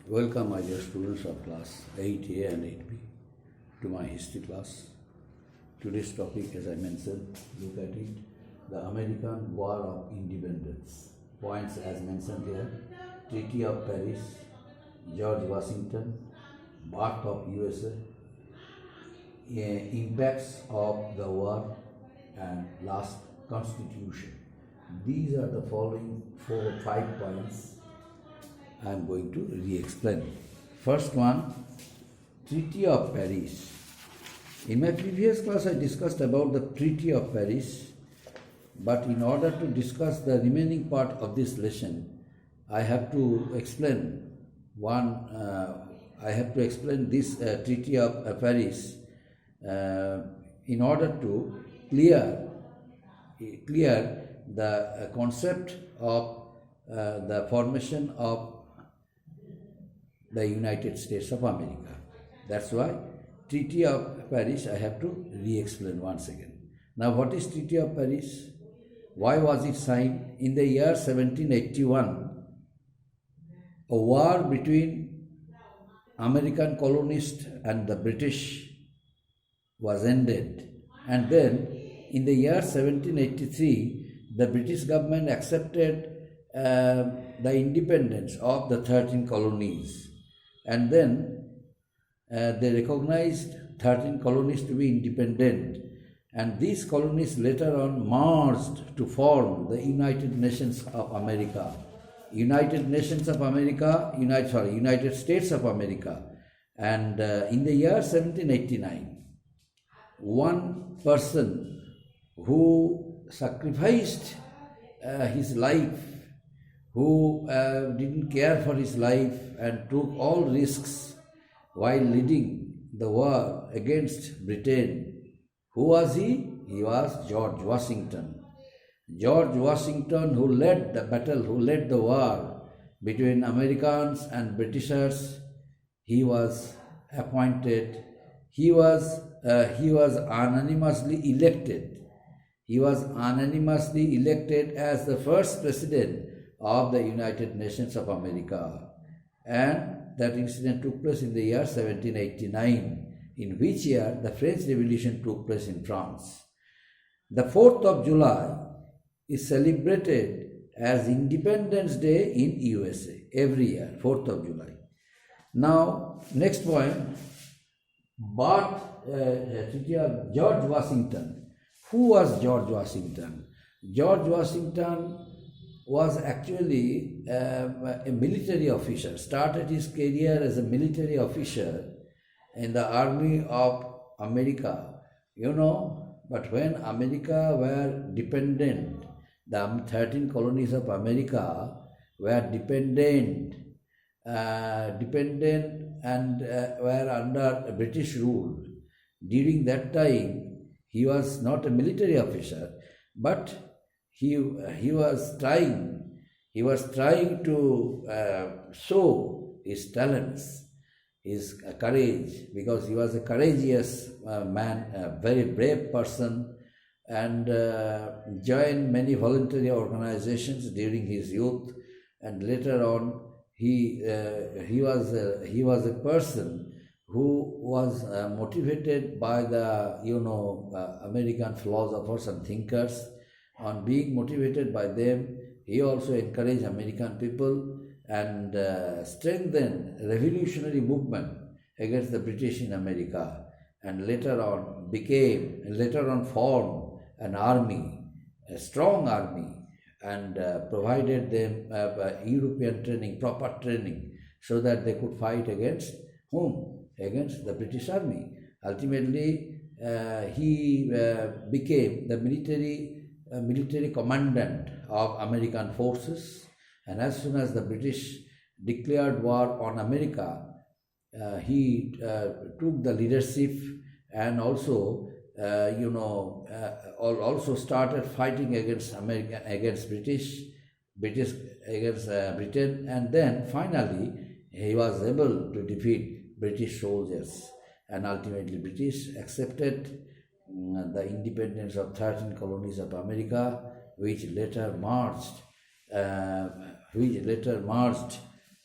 Welcome, my dear students of class 8A and 8B, to my history class. Today's topic, as I mentioned, look at it, the American War of Independence. Points as mentioned here: Treaty of Paris, George Washington, birth of USA, impacts of the war, and last Constitution. These are the following 4 or 5 points I am going to re-explain. First one, Treaty of Paris. In my previous class I discussed about the Treaty of Paris, but in order to discuss the remaining part of this lesson, I have to explain this Treaty of Paris in order to clear the concept of the formation of the United States of America. That's why Treaty of Paris I have to re-explain once again. Now, what is Treaty of Paris? Why was it signed? In the year 1781, a war between American colonists and the British was ended. And then in the year 1783, the British government accepted the independence of the 13 colonies. And then they recognized 13 colonies to be independent, and these colonies later on merged to form the United Nations of America. United States of America. And in the year 1789, one person who sacrificed his life, who didn't care for his life and took all risks while leading the war against Britain. Who was he? He was George Washington. George Washington, who led the battle, who led the war between Americans and Britishers. He was appointed. He was unanimously elected. He was unanimously elected as the first president of the United Nations of America. And that incident took place in the year 1789, in which year the French Revolution took place in France. The 4th of July is celebrated as Independence Day in USA every year, 4th of July. Now, next point, Treaty of George Washington. Who was George Washington? George Washington was actually a military officer, started his career as a military officer in the Army of America, but when America were dependent, the 13 colonies of America were dependent and were under British rule. During that time, he was not a military officer, but he was trying to show his talents, his courage, because he was a courageous man, a very brave person, and joined many voluntary organizations during his youth. And later on, he was a person who was motivated by the American philosophers and thinkers. On being motivated by them, he also encouraged American people and strengthened revolutionary movement against the British in America, and later on formed an army, a strong army, and provided them European training, proper training, so that they could fight against whom? Against the British army. Ultimately, he became the military commandant of American forces, and as soon as the British declared war on America, he took the leadership and also started fighting against against Britain, and then finally he was able to defeat British soldiers, and ultimately British accepted the independence of 13 colonies of America, which later merged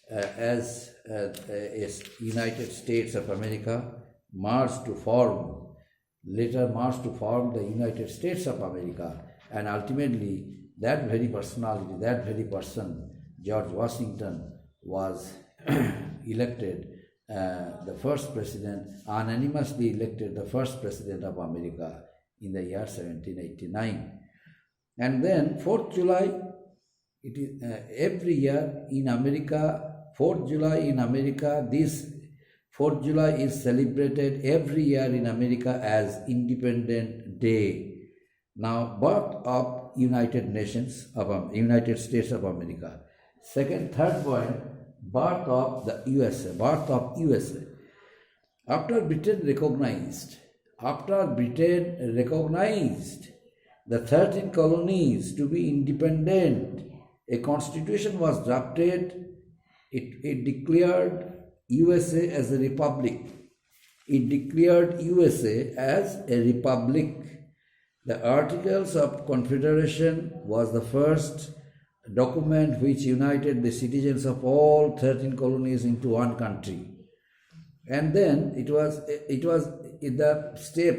as United States of America later marched to form the United States of America, and ultimately that very personality, that very person, George Washington, was elected the first president, unanimously elected the first president of America in the year 1789. And then 4th July, it is every year in America, 4th July in America, this 4th July is celebrated every year in America as Independent Day. Now, birth of United States of America. Third point, birth of the USA. After Britain recognized the 13 colonies to be independent, a constitution was drafted. It declared USA as a republic. The Articles of Confederation was the first document which united the citizens of all 13 colonies into one country. And then it was the step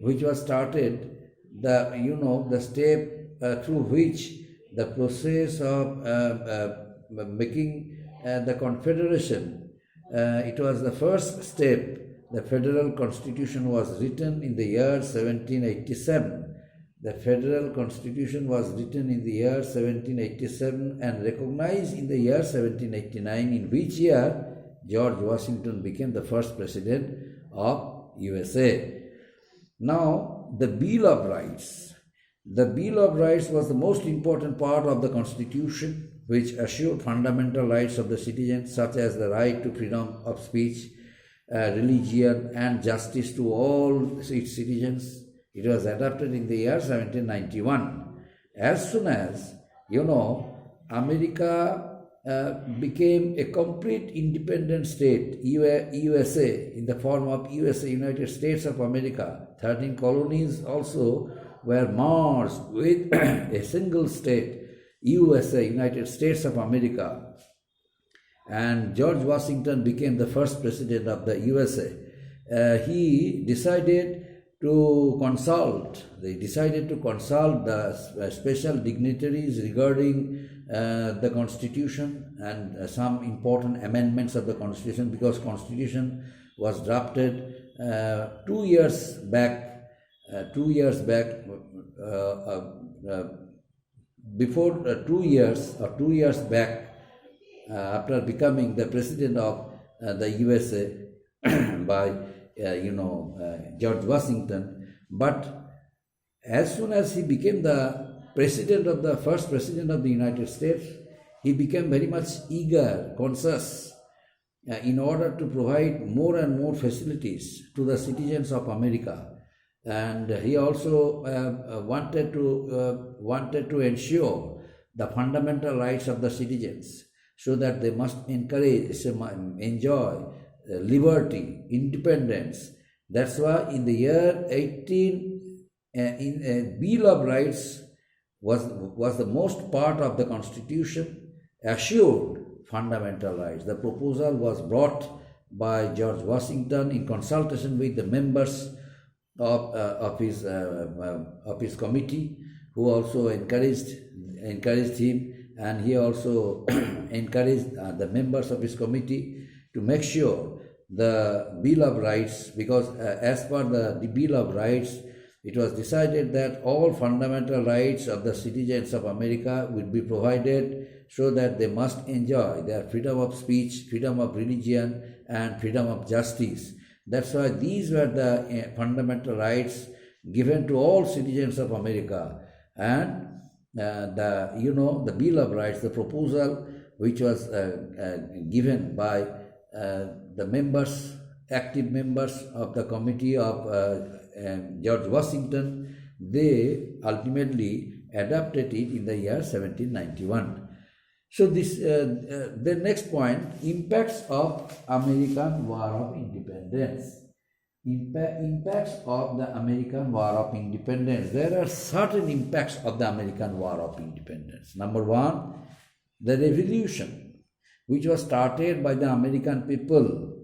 which was started, the step through which the process of making the Confederation, it was the first step. The Federal Constitution was written in the year 1787. The Federal Constitution was written in the year 1787 and recognized in the year 1789, in which year George Washington became the first president of USA. Now, the Bill of Rights. The Bill of Rights was the most important part of the Constitution, which assured fundamental rights of the citizens, such as the right to freedom of speech, religion, and justice to all its citizens. It was adopted in the year 1791. As soon as, America became a complete independent state, USA, in the form of USA, United States of America, 13 colonies also were merged with a single state, USA, United States of America. And George Washington became the first president of the USA. He decided to consult the special dignitaries regarding the Constitution and some important amendments of the Constitution, because Constitution was drafted 2 years back. Before 2 years or 2 years back, after becoming the president of the USA by George Washington. But as soon as he became the first president of the United States, he became very much eager, conscious, in order to provide more and more facilities to the citizens of America. And he also wanted to ensure the fundamental rights of the citizens, so that they must enjoy liberty, independence. That's why in the year Bill of Rights was the most part of the Constitution, assured fundamental rights. The proposal was brought by George Washington in consultation with the members of his committee, who also encouraged him, and he also encouraged the members of his committee to make sure the Bill of Rights, because as per the Bill of Rights, it was decided that all fundamental rights of the citizens of America would be provided, so that they must enjoy their freedom of speech, freedom of religion, and freedom of justice. That's why these were the fundamental rights given to all citizens of America. And the Bill of Rights, the proposal which was given by the members, active members of the committee of George Washington, they ultimately adopted it in the year 1791. So this, the next point, impacts of American War of Independence. Impacts of the American War of Independence. There are certain impacts of the American War of Independence. Number one, the revolution. which was started by the American people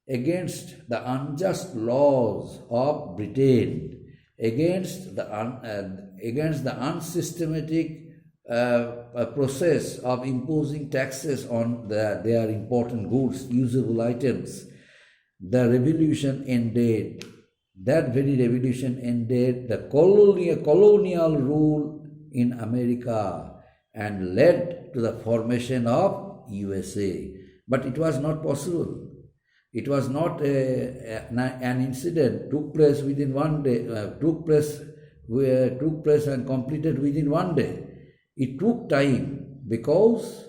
against the unjust laws of Britain, against the unsystematic process of imposing taxes on their important goods, usable items. The revolution ended. That very revolution ended the colonial rule in America and led to the formation of USA. But it was not possible. It was not an incident took place within one day, took place and completed within one day. It took time because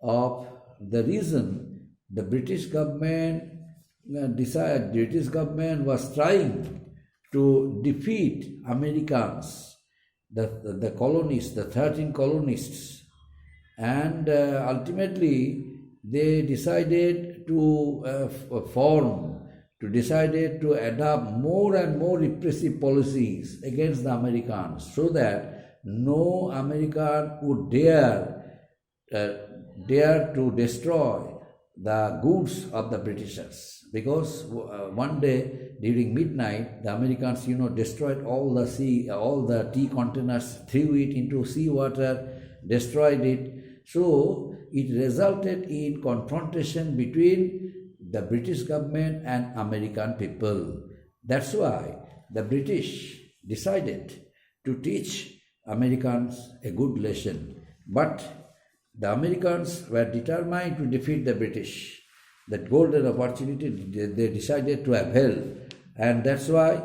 of the reason the British government was trying to defeat Americans, the colonists, the 13 colonists, and ultimately they decided to adopt more and more repressive policies against the Americans, so that no American would dare to destroy the goods of the Britishers. Because one day during midnight, the Americans, destroyed all the tea containers, threw it into seawater, destroyed it. So it resulted in confrontation between the British government and American people. That's why the British decided to teach Americans a good lesson. But the Americans were determined to defeat the British. That golden opportunity they decided to avail. And that's why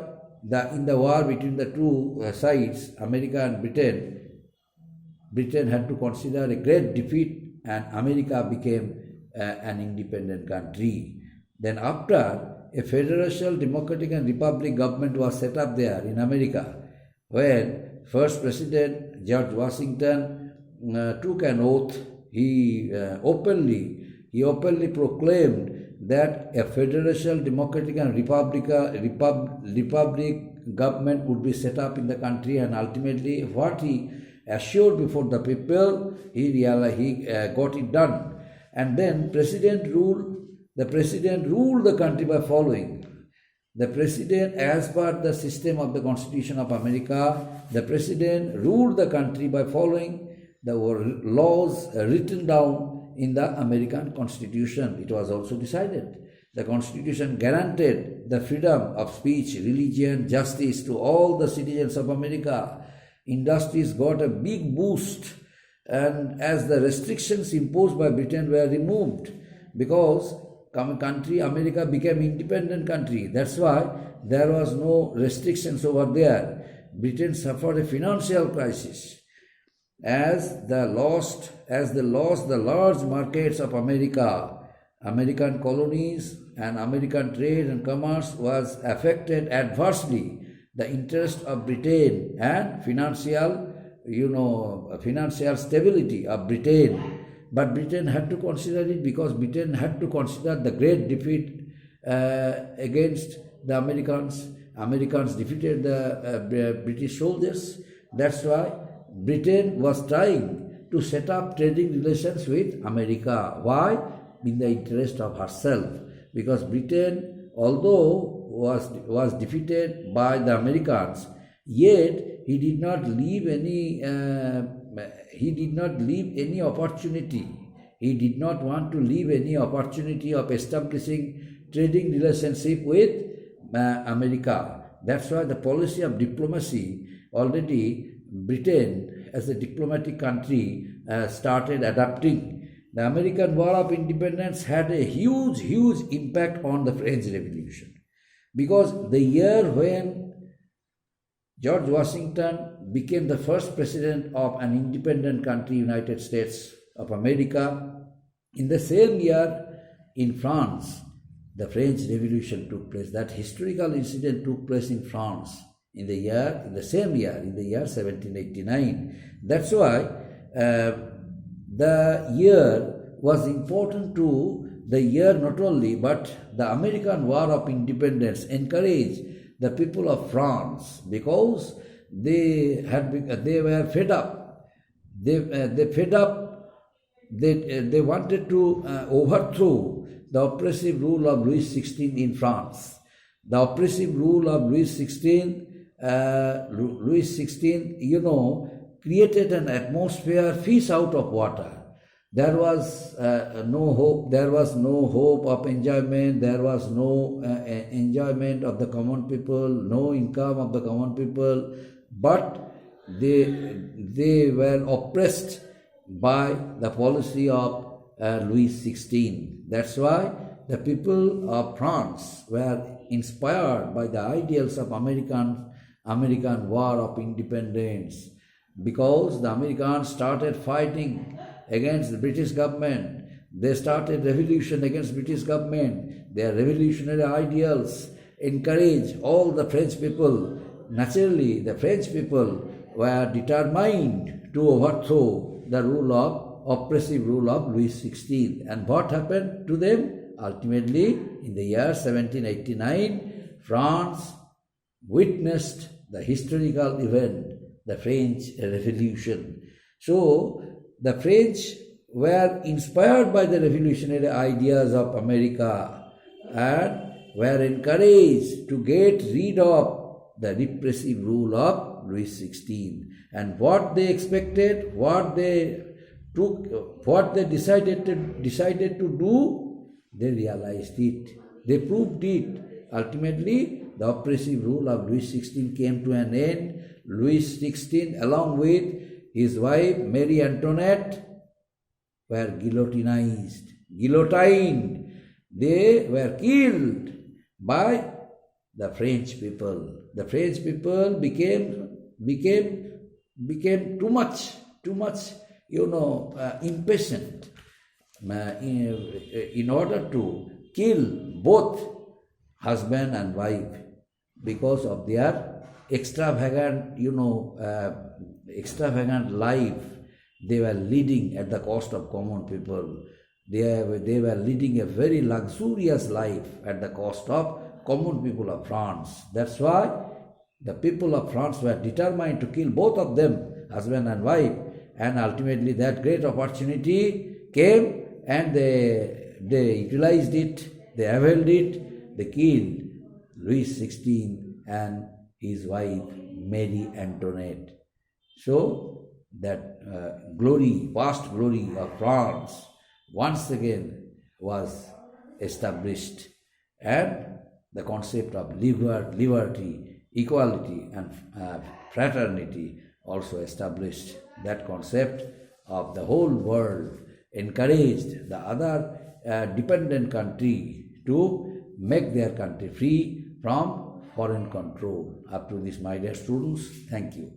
in the war between the two sides, America and Britain had to consider a great defeat, and America became an independent country. Then after, a federal democratic and republic government was set up there in America, when first President George Washington took an oath. He openly proclaimed that a federal democratic and republic government would be set up in the country, and ultimately what he assured before the people, he got it done. And then the president ruled the country by following. The president, as per the system of the Constitution of America, the president ruled the country by following the laws written down in the American Constitution. It was also decided. The Constitution guaranteed the freedom of speech, religion, justice to all the citizens of America. Industries got a big boost, and as the restrictions imposed by Britain were removed, because America became independent country. That's why there was no restrictions over there. Britain suffered a financial crisis as they lost the large markets of America. American colonies and American trade and commerce was affected adversely. The interest of Britain and financial stability of Britain. But Britain had to consider it, because Britain had to consider the great defeat against the Americans. Americans defeated the British soldiers. That's why Britain was trying to set up trading relations with America. Why? In the interest of herself. Because Britain, although was defeated by the Americans, yet he did not leave any opportunity. He did not want to leave any opportunity of establishing trading relationship with America. That's why the policy of diplomacy, already Britain as a diplomatic country started adapting. The American War of Independence had a huge impact on the French Revolution, because the year when George Washington became the first president of an independent country, United States of America, in the same year in France, the French Revolution took place. That historical incident took place in France in the year 1789. That's why the year was important to the year not only, but the American War of Independence encouraged the people of France, because they were fed up. They fed up they wanted to overthrow the oppressive rule of Louis XVI in France. The oppressive rule of Louis XVI, created an atmosphere fish out of water. There was no hope. There was no hope of enjoyment. There was no enjoyment of the common people, no income of the common people. But they were oppressed by the policy of Louis XVI. That's why the people of France were inspired by the ideals of American War of Independence, because the Americans started fighting against the British government. They started revolution against British government. Their revolutionary ideals encouraged all the French people. Naturally, the French people were determined to overthrow the oppressive rule of Louis XVI. And what happened to them? Ultimately, in the year 1789, France witnessed the historical event, the French Revolution. So, the French were inspired by the revolutionary ideas of America and were encouraged to get rid of the repressive rule of Louis XVI. And what they expected, what they decided to do, they realized it. They proved it. Ultimately, the oppressive rule of Louis XVI came to an end. Louis XVI, along with his wife Marie Antoinette, were guillotined. They were killed by the French people. The French people became too much, impatient in order to kill both husband and wife because of their extravagant life they were leading at the cost of common people. They were leading a very luxurious life at the cost of common people of France. That's why the people of France were determined to kill both of them, husband and wife, and ultimately that great opportunity came and they utilized it, they availed it, they killed Louis XVI and his wife Marie Antoinette. So that vast glory of France once again was established, and the concept of liberty, equality and fraternity also established. That concept of the whole world encouraged the other dependent country to make their country free from foreign control. Up to this, my dear students, thank you.